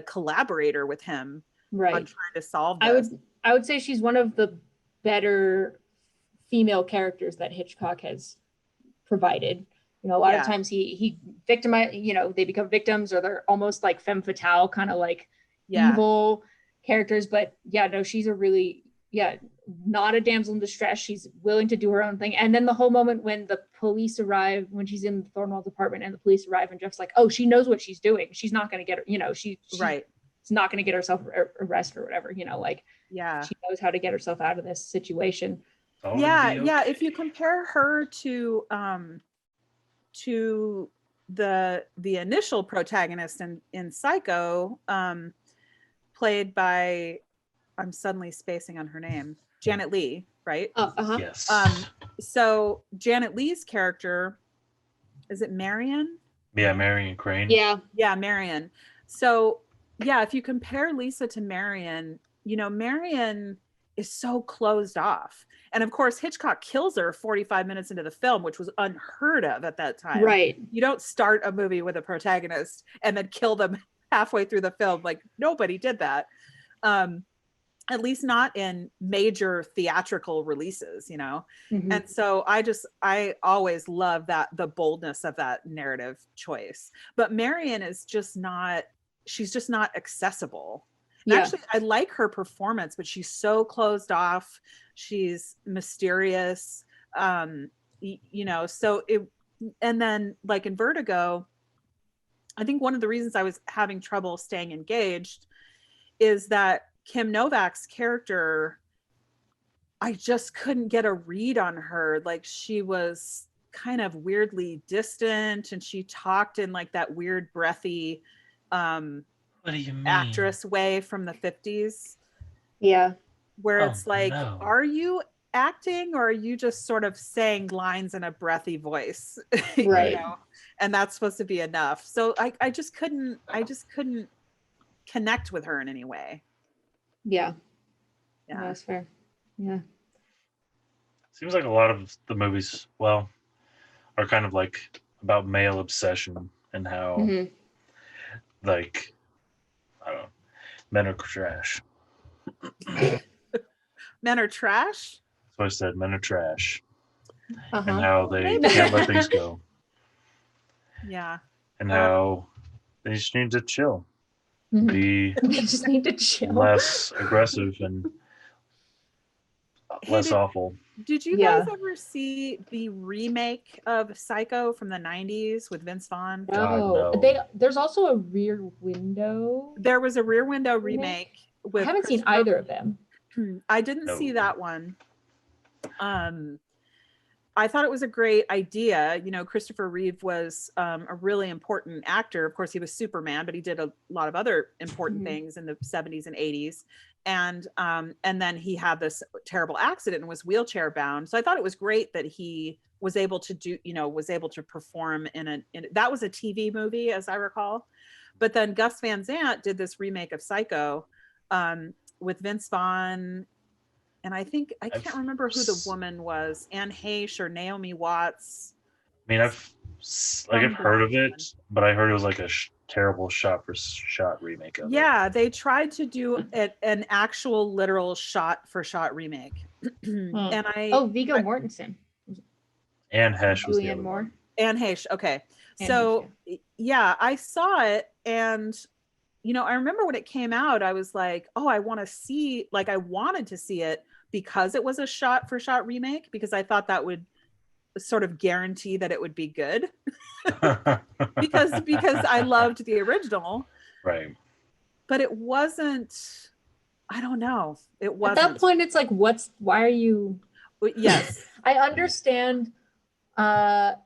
collaborator with him on trying to solve this. I would say she's one of the better female characters that Hitchcock has provided. You know, a lot of times he victimize, you know, they become victims, or they're almost like femme fatale, kind of like evil characters. But she's a really, not a damsel in distress. She's willing to do her own thing. And then the whole moment when the police arrive, when she's in Thorwald's apartment and the police arrive, and Jeff's like, oh, she knows what she's doing. She's not going to get her, you know, she's not going to get herself arrested or whatever, you know, like, she knows how to get herself out of this situation. If you compare her to the initial protagonist in Psycho, played by, I'm suddenly spacing on her name, Janet Leigh, right? Yes. So Janet Leigh's character, is it Marion? Yeah, Marion Crane. Yeah, Marion. So yeah, if you compare Lisa to Marion, you know, Marion is so closed off. And of course, Hitchcock kills her 45 minutes into the film, which was unheard of at that time. Right. You don't start a movie with a protagonist and then kill them halfway through the film. Like, nobody did that. At least not in major theatrical releases, you know? Mhm. And so I always love that, the boldness of that narrative choice. But Marion is just not, she's just not accessible. And actually, I like her performance, but she's so closed off. She's mysterious. You know, so it, and then like in Vertigo, I think one of the reasons I was having trouble staying engaged is that Kim Novak's character, I just couldn't get a read on her. Like, she was kind of weirdly distant, and she talked in like that weird breathy what do you mean? actress way from the 50s. Yeah. Where Oh, it's like, no. are you acting or are you just sort of saying lines in a breathy voice? Right. You know? And that's supposed to be enough. So I just couldn't connect with her in any way. Yeah. Yeah. No, that's fair. Yeah. Seems like a lot of the movies, well, are kind of like about male obsession and how, Mhm. like, I don't know, men are trash. Men are trash? That's what I said, men are trash. Uh-huh. And how they Maybe. can't let things go. Yeah. And how they just need to chill. Mhm. Be They just need to chill. less aggressive and less awful. Did you guys ever see the remake of Psycho from the 90s with Vince Vaughn? No. no. There's also a Rear Window. There was a Rear Window remake with I haven't seen either of them. I didn't see that one. I thought it was a great idea. You know, Christopher Reeve was a really important actor. Of course, he was Superman, but he did a lot of other important things in the 70s and 80s. And then he had this terrible accident and was wheelchair bound. So I thought it was great that he was able to do, you know, was able to perform in that was a TV movie, as I recall. But then Gus Van Sant did this remake of Psycho with Vince Vaughn. And I think, I can't remember who the woman was, Anne Heche or Naomi Watts. I mean, I've heard of it, but I heard it was like a terrible shot-for-shot remake of it. Yeah, they tried to do an actual literal shot-for-shot remake. And Viggo Mortensen. Anne Heche was the Julianne other Moore. one. Anne Heche, okay. Anne So, Heche, yeah, I saw it, and you know, I remember when it came out, I was like, oh, I wanted to see it because it was a shot-for-shot remake, because I thought that would sort of guarantee that it would be good. because I loved the original. Right. But it wasn't, I don't know. It wasn't. At that point, it's like, why are you? Yes. I understand what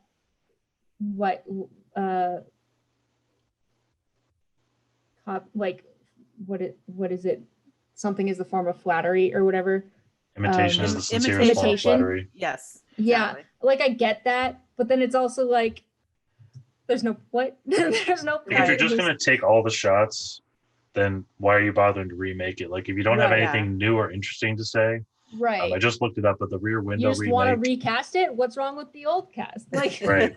is it? Something is the form of flattery or whatever. Imitation is the sincerest form of flattery. Yes. Yeah. Exactly. Like, I get that, but then it's also like, there's no point. There's no point. If you're just going to take all the shots, then why are you bothering to remake it? Like, if you don't have anything new or interesting to say, right? I just looked it up, but the Rear Window remake. You just want to recast it? What's wrong with the old cast? Like, right.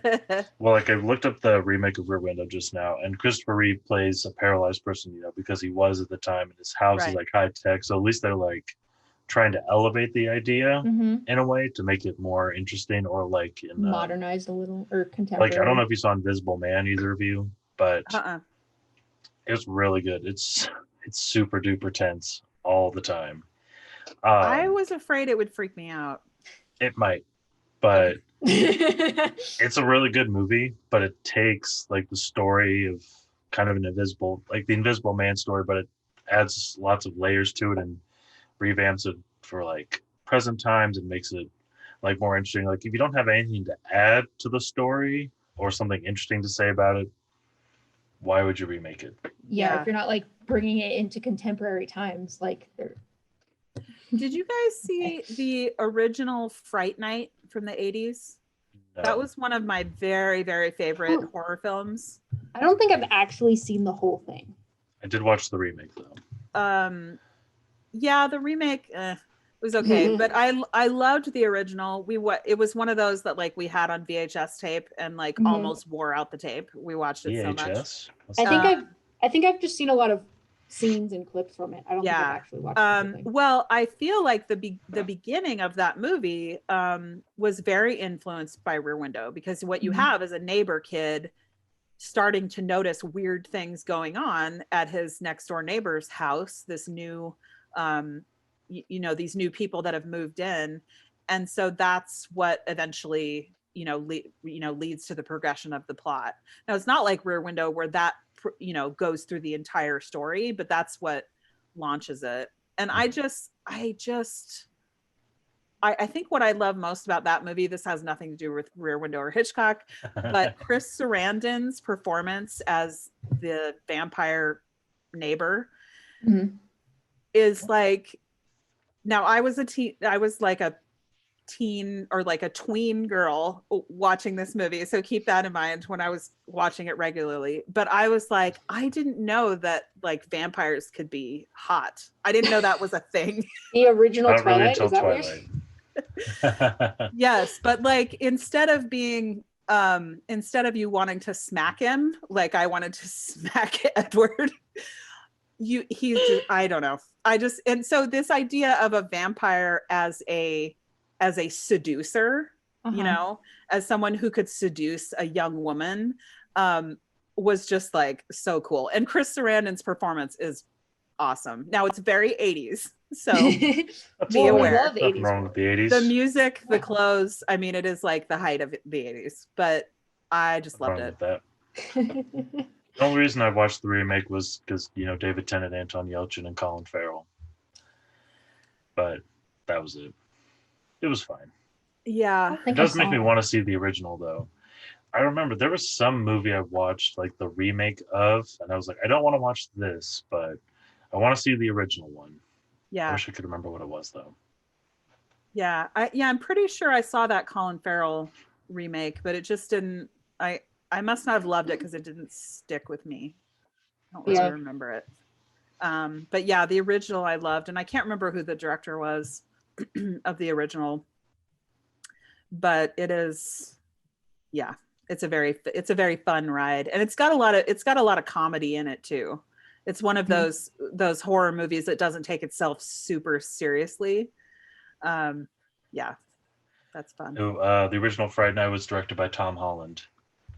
Well, like, I looked up the remake of Rear Window just now, and Christopher Reeve plays a paralyzed person, you know, because he was at the time, and his house is like high tech. So at least they're like trying to elevate the idea in a way to make it more interesting, or like modernized a little, or contemporary. Like, I don't know if you saw Invisible Man, either of you, but it's really good. It's super duper tense all the time. I was afraid it would freak me out. It might, but it's a really good movie. But it takes like the story of kind of the Invisible Man story, but it adds lots of layers to it and revamps it for like present times and makes it like more interesting. Like, if you don't have anything to add to the story or something interesting to say about it, why would you remake it? Yeah, Yeah. if you're not like bringing it into contemporary times, like they're Did you guys see the original Fright Night from the 80s? No. That was one of my very, very favorite horror films. I don't think I've actually seen the whole thing. I did watch the remake though. Yeah, the remake was okay, but I loved the original. It was one of those that like we had on VHS tape and like almost wore out the tape. We watched it so much. VHS? I think I've just seen a lot of scenes and clips from it. I don't think I've actually watched the whole thing. Well, I feel like the beginning of that movie was very influenced by Rear Window, because what you have is a neighbor kid starting to notice weird things going on at his next door neighbor's house, this new these new people that have moved in, and so that's what eventually leads to the progression of the plot. Now it's not like Rear Window where that goes through the entire story, but that's what launches it. And I think what I love most about that movie, this has nothing to do with Rear Window or Hitchcock, but Chris Sarandon's performance as the vampire neighbor is like, now I was like a teen or like a tween girl watching this movie, so keep that in mind when I was watching it regularly. But I was like, I didn't know that like vampires could be hot. I didn't know that was a thing. The original Not really Twilight, until is that Twilight. weird? Yes, but like instead of you wanting to smack him, like I wanted to smack Edward. I don't know. And so this idea of a vampire as a seducer, as someone who could seduce a young woman, was just like so cool. And Chris Sarandon's performance is awesome. Now it's very 80s, so be aware. Love Nothing wrong with the 80s. The music, the clothes, I mean, it is like the height of the 80s, but I just loved it. That. The only reason I watched the remake was because David Tennant, Anton Yelchin, and Colin Farrell. But that was it. It was fine. Yeah. It does make me want to see the original though. I remember there was some movie I watched like the remake of, and I was like, I don't want to watch this, but I want to see the original one. Yeah. I wish I could remember what it was though. Yeah. I'm pretty sure I saw that Colin Farrell remake, but it just didn't. I must not have loved it because it didn't stick with me. I don't really remember it. But yeah, the original I loved, and I can't remember who the director was of the original, but it is, it's a very fun ride, and it's got a lot of comedy in it too. It's one of those horror movies that doesn't take itself super seriously. That's fun. So, the original Friday Night was directed by Tom Holland,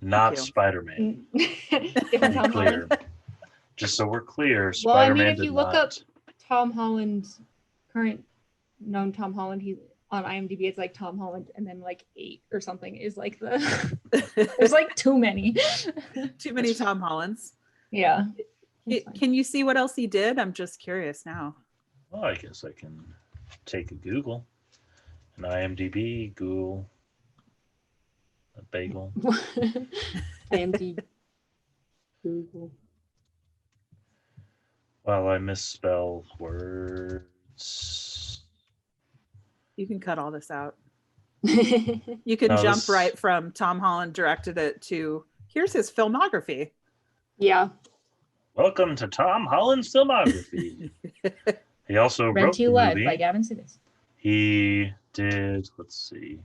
not Spider-Man. Different Tom Holland. Just so we're clear, well, Spider-Man I mean, if you look not. up Tom Holland's current known Tom Holland, he on IMDb it's like Tom Holland and then like 8 or something is like there's like too many Tom Hollands. Yeah. Can you see what else he did? I'm just curious now. Well, I guess I can take a Google. An IMDb, Google, a bagel. IMDb, Google. Well, I misspell words. You can cut all this out. You can jump right from Tom Holland directed it to here's his filmography. Yeah. Welcome to Tom Holland's filmography. He also wrote the Live movie. By Gavin Sidis. He did. Let's see.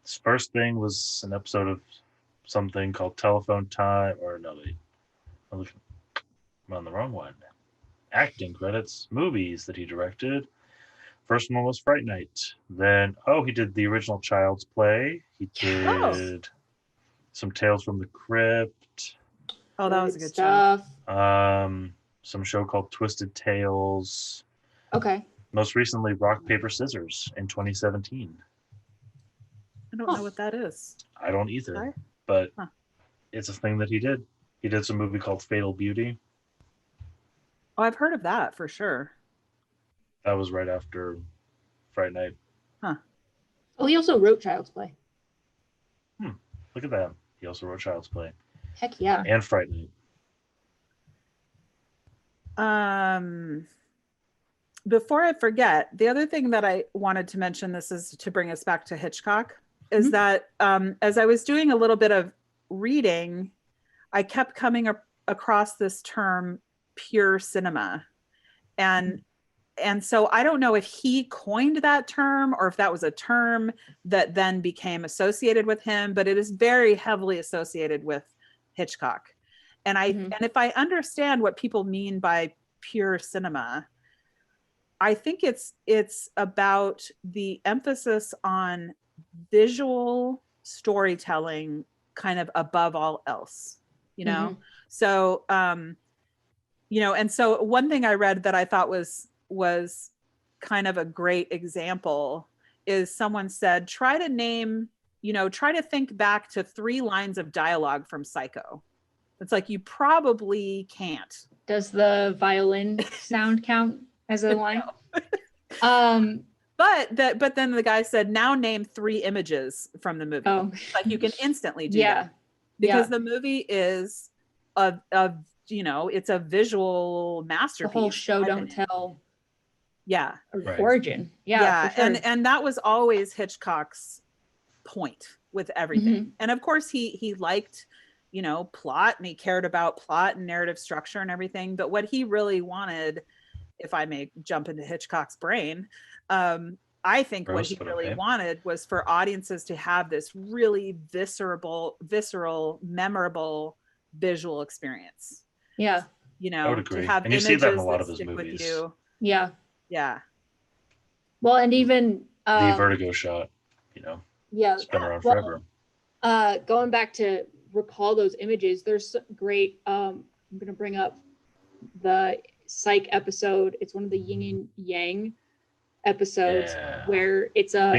His first thing was an episode of something called Telephone Time, or no, I'm on the wrong one. Acting credits, movies that he directed. First one was Fright Night. Then, he did the original Child's Play. He did some Tales from the Crypt. Oh, that was a good stuff. Some show called Twisted Tales. Okay. Most recently, Rock, Paper, Scissors in 2017. I don't know what that is. I don't either, but it's a thing that he did. He did some movie called Fatal Beauty. Oh, I've heard of that for sure. That was right after Fright Night. Huh. Oh, he also wrote Child's Play. Look at that. He also wrote Child's Play Heck yeah. and Fright Night. Before I forget, the other thing that I wanted to mention, this is to bring us back to Hitchcock, is that as I was doing a little bit of reading, I kept coming across this term, pure cinema. And so I don't know if he coined that term or if that was a term that then became associated with him, but it is very heavily associated with Hitchcock. And and if I understand what people mean by pure cinema, I think it's about the emphasis on visual storytelling kind of above all else, you know? So, you know, and so one thing I read that I thought was kind of a great example is someone said, try to think back to 3 lines of dialogue from Psycho. It's like, you probably can't. Does the violin sound count as a line? But then the guy said, now name 3 images from the movie. Like, you can instantly do that. Because the movie is it's a visual masterpiece. The whole show don't tell. Yeah. Origin. Yeah. For sure. And that was always Hitchcock's point with everything. And of course he liked, plot, and he cared about plot and narrative structure and everything. But what he really wanted, if I may jump into Hitchcock's brain, I think what he really wanted was for audiences to have this really visceral, memorable visual experience. Yeah. I would agree. To have and you see that in a lot of his movies. Yeah. Yeah. Well, and even the Vertigo shot, it's been around forever. Going back to recall those images, there's great, I'm going to bring up the Psych episode. It's one of the Yin and Yang episodes where it's a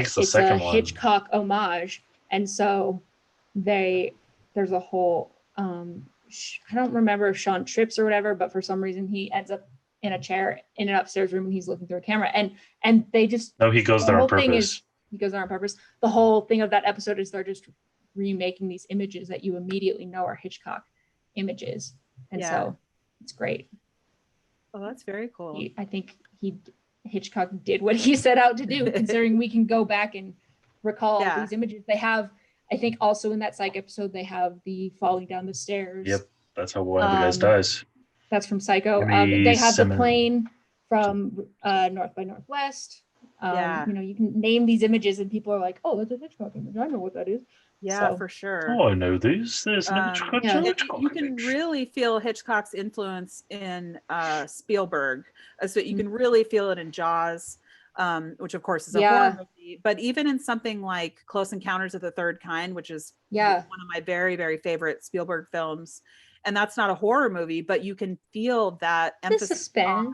Hitchcock homage. And so there's a whole, I don't remember if Sean trips or whatever, but for some reason he ends up in a chair in an upstairs room and he's looking through a camera, and they just he goes there on purpose. He goes there on purpose. The whole thing of that episode is they're just remaking these images that you immediately know are Hitchcock images, and so it's great. Oh, that's very cool. I think Hitchcock did what he set out to do, considering we can go back and recall all these images. They have, I think, also in that Psych episode, they have the falling down the stairs. Yep, that's how one of the guys dies. That's from Psycho. They have the plane from North by Northwest. You can name these images and people are like, oh, that's a Hitchcock image. I know what that is. Yeah, for sure. Oh, I know these. There's an Hitchcock you can really feel Hitchcock's influence in Spielberg. So you can really feel it in Jaws, which of course is a horror movie. But even in something like Close Encounters of the Third Kind, which is one of my very, very favorite Spielberg films. And that's not a horror movie, but you can feel that emphasis. But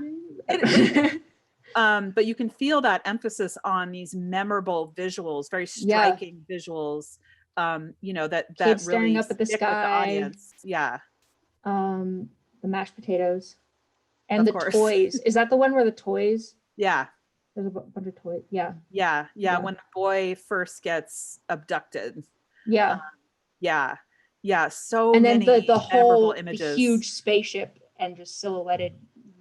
you can feel that emphasis on these memorable visuals, very striking visuals. That kids really staring up at the sky. The audience. Yeah. The mashed potatoes and the toys. Is that the one where the toys? Yeah. There's a bunch of toys. Yeah. When the boy first gets abducted. Yeah. So and then many the whole images. The huge spaceship and just silhouetted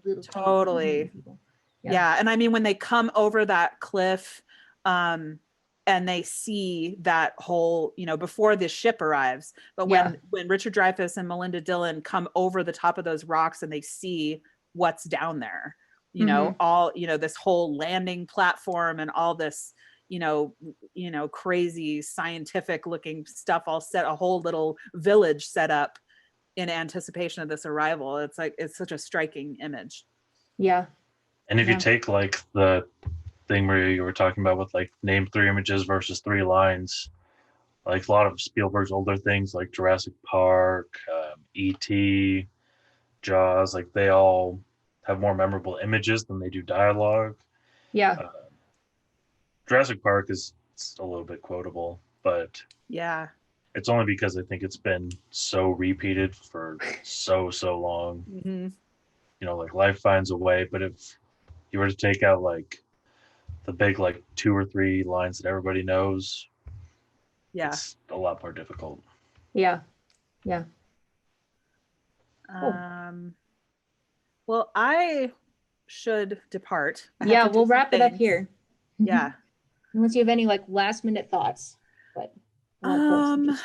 little totally people. Yeah. And I mean, when they come over that cliff and they see that whole, before the ship arrives, but when Richard Dreyfuss and Melinda Dillon come over the top of those rocks and they see what's down there, all, this whole landing platform and all this, crazy scientific looking stuff, all set, a whole little village set up in anticipation of this arrival. It's like, it's such a striking image. Yeah. And if you take like the thing where you were talking about with like name 3 images versus 3 lines, like a lot of Spielberg's older things like Jurassic Park, E.T., Jaws, like they all have more memorable images than they do dialogue. Yeah. Jurassic Park is a little bit quotable, but it's only because I think it's been so repeated for so long. Like Life Finds a Way, but if you were to take out like the big like 2 or 3 lines that everybody knows, Yeah. It's a lot more difficult. Yeah. Well, I should depart. I have Yeah, to do we'll some wrap it up things. here. Yeah. Unless you have any like last minute thoughts, but I want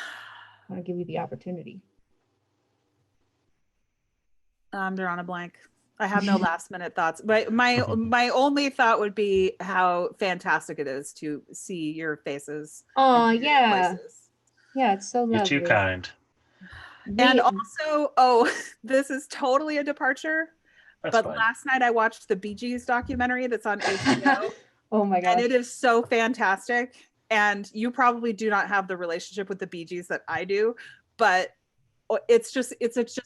to give you the opportunity. I'm drawing a blank. I have no last minute thoughts. But my only thought would be how fantastic it is to see your faces. Oh and hear your yeah. voices. Yeah, it's so lovely. You're too kind. And also, this is totally a departure. That's but fine. last night I watched the Bee Gees documentary that's on HBO. Oh my gosh. And it is so fantastic. And you probably do not have the relationship with the Bee Gees that I do, but it's just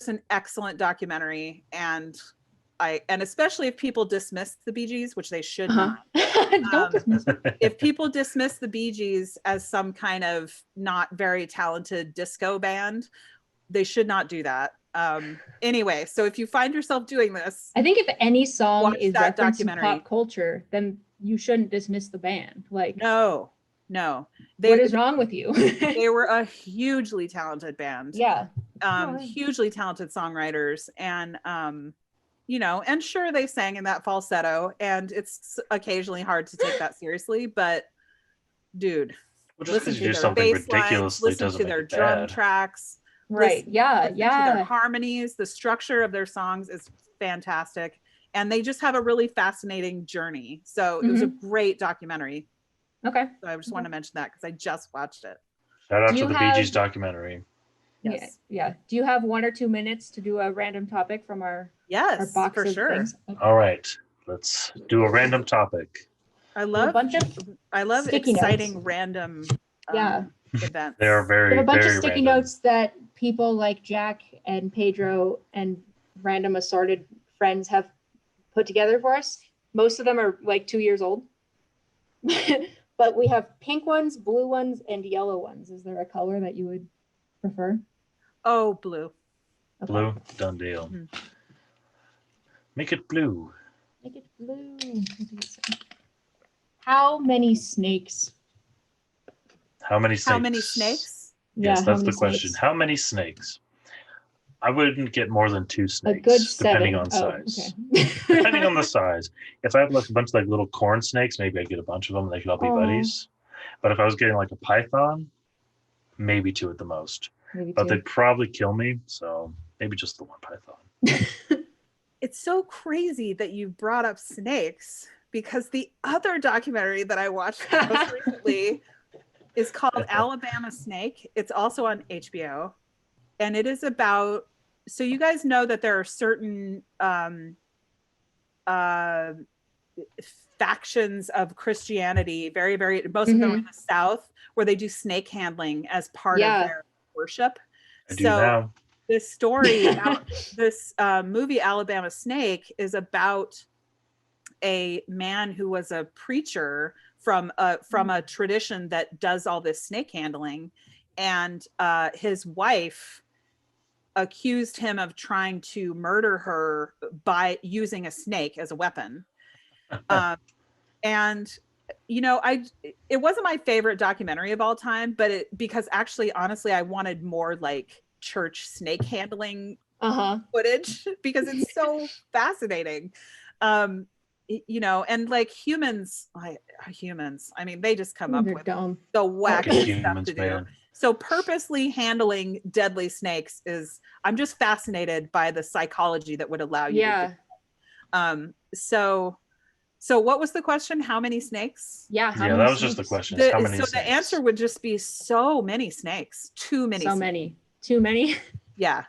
an excellent documentary. And especially if people dismiss the Bee Gees, which they should not. Don't dismiss. If people dismiss the Bee Gees as some kind of not very talented disco band, they should not do that. Anyway, so if you find yourself doing this, I think if any song is that referenced in documentary. pop culture, then you shouldn't dismiss the band. Like, no. What is wrong with you? They were a hugely talented band. Yeah. Hugely talented songwriters. And, and sure, they sang in that falsetto, and it's occasionally hard to take that seriously, but dude, listen to their bass lines, listen to their drum tracks. Right. Yeah. To their harmonies, the structure of their songs is fantastic. And they just have a really fascinating journey. So it was a great documentary. Okay. So I just want to mention that because I just watched it. Shout out to the Bee Gees documentary. Yes. Yeah. Do you have 1 or 2 minutes to do a random topic from our box for of sure. things? Okay. All right. Let's do a random topic. I love exciting notes. Random events. They are very, a bunch very of sticky random. notes that people like Jack and Pedro and random assorted friends have put together for us. Most of them are like 2 years old. But we have pink ones, blue ones, and yellow ones. Is there a color that you would prefer? Oh, blue. Okay. Blue, done deal. Mm-hmm. Make it blue. Make it blue. How many snakes? How many snakes? How many snakes? Yes, Yeah, that's the question. snakes? How many snakes? I wouldn't get more than 2 snakes. A good 7. Depending on size. Okay. Depending on the size. If I had like a bunch of like little corn snakes, maybe I'd get a bunch of them. They could all be buddies. But if I was getting like a python, maybe 2 at the most. But they'd probably kill me, so maybe just the one python. It's so crazy that you brought up snakes, because the other documentary that I watched most recently is called Alabama Snake. It's also on HBO. And it is about, so you guys know that there are certain factions of Christianity, very, very, most of them are in the South, where they do snake handling as part of their worship. I do now. This story, this movie Alabama Snake, is about a man who was a preacher from a tradition that does all this snake handling, and his wife accused him of trying to murder her by using a snake as a weapon. And it wasn't my favorite documentary of all time, but because actually, honestly, I wanted more like church snake handling footage, because it's so fascinating. And like humans, I mean, they just come up with the wacky stuff to do. Man. So purposely handling deadly snakes I'm just fascinated by the psychology that would allow you to do that. So what was the question? How many snakes? Yeah, that was just the question. How many snakes? The answer would just be so many snakes. Too many. So many. Too many? Yeah.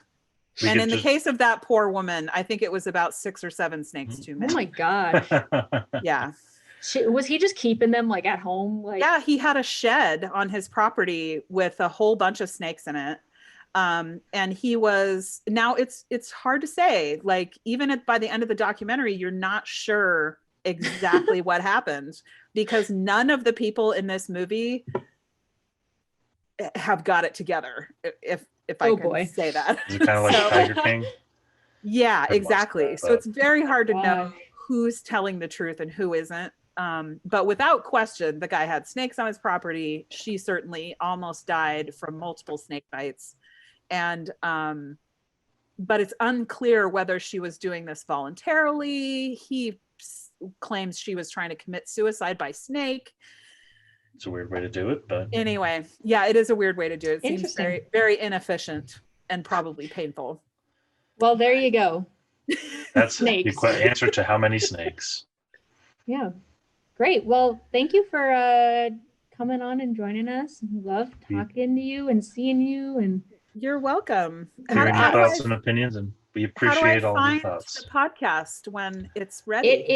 And in the case of that poor woman, I think it was about 6 or 7 snakes too many. Oh my gosh. Yeah. Was he just keeping them like at home? Like, yeah, he had a shed on his property with a whole bunch of snakes in it. And he was, now it's hard to say, like, even by the end of the documentary, you're not sure exactly what happened, because none of the people in this movie have got it together, if I can say that. Is it kind of like Tiger King? Yeah, exactly. So it's very hard to know who's telling the truth and who isn't. But without question, the guy had snakes on his property. She certainly almost died from multiple snake bites. And, but it's unclear whether she was doing this voluntarily. He claims she was trying to commit suicide by snake. It's a weird way to do it, but anyway, yeah, it is a weird way to do it. It seems Interesting. very, very inefficient and probably painful. Well, there you go. that's Snakes. the answer to how many snakes. Yeah. Great. Well, thank you for coming on and joining us. Love talking to you and seeing you. And you're welcome. Hearing your thoughts and opinions, and we appreciate all your thoughts. The podcast when it's ready. It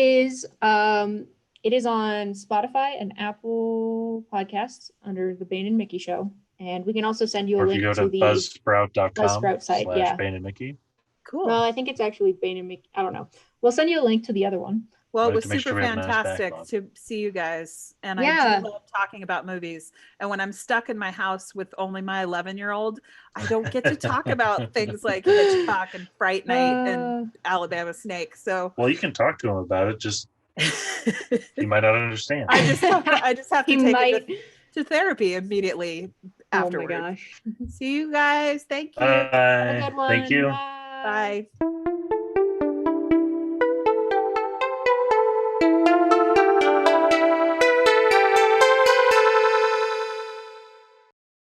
is on Spotify and Apple Podcasts under the Bane and Mickey Show. And we can also send you a link to the buzzsprout.com site. Yeah. Bane and Mickey. Cool. Well, I think it's actually Bane and Mickey. I don't know. We'll send you a link to the other one. Well, it was super fantastic to see you guys. And I do love talking about movies. And when I'm stuck in my house with only my 11-year-old, I don't get to talk about things like Hitchcock and Fright Night and Alabama Snake. So well, you can talk to him about it. Just he might not understand. I just have to take it to therapy immediately afterwards. Oh my gosh. See you guys. Thank you. Bye. Have a good one. Thank you. Bye. Bye.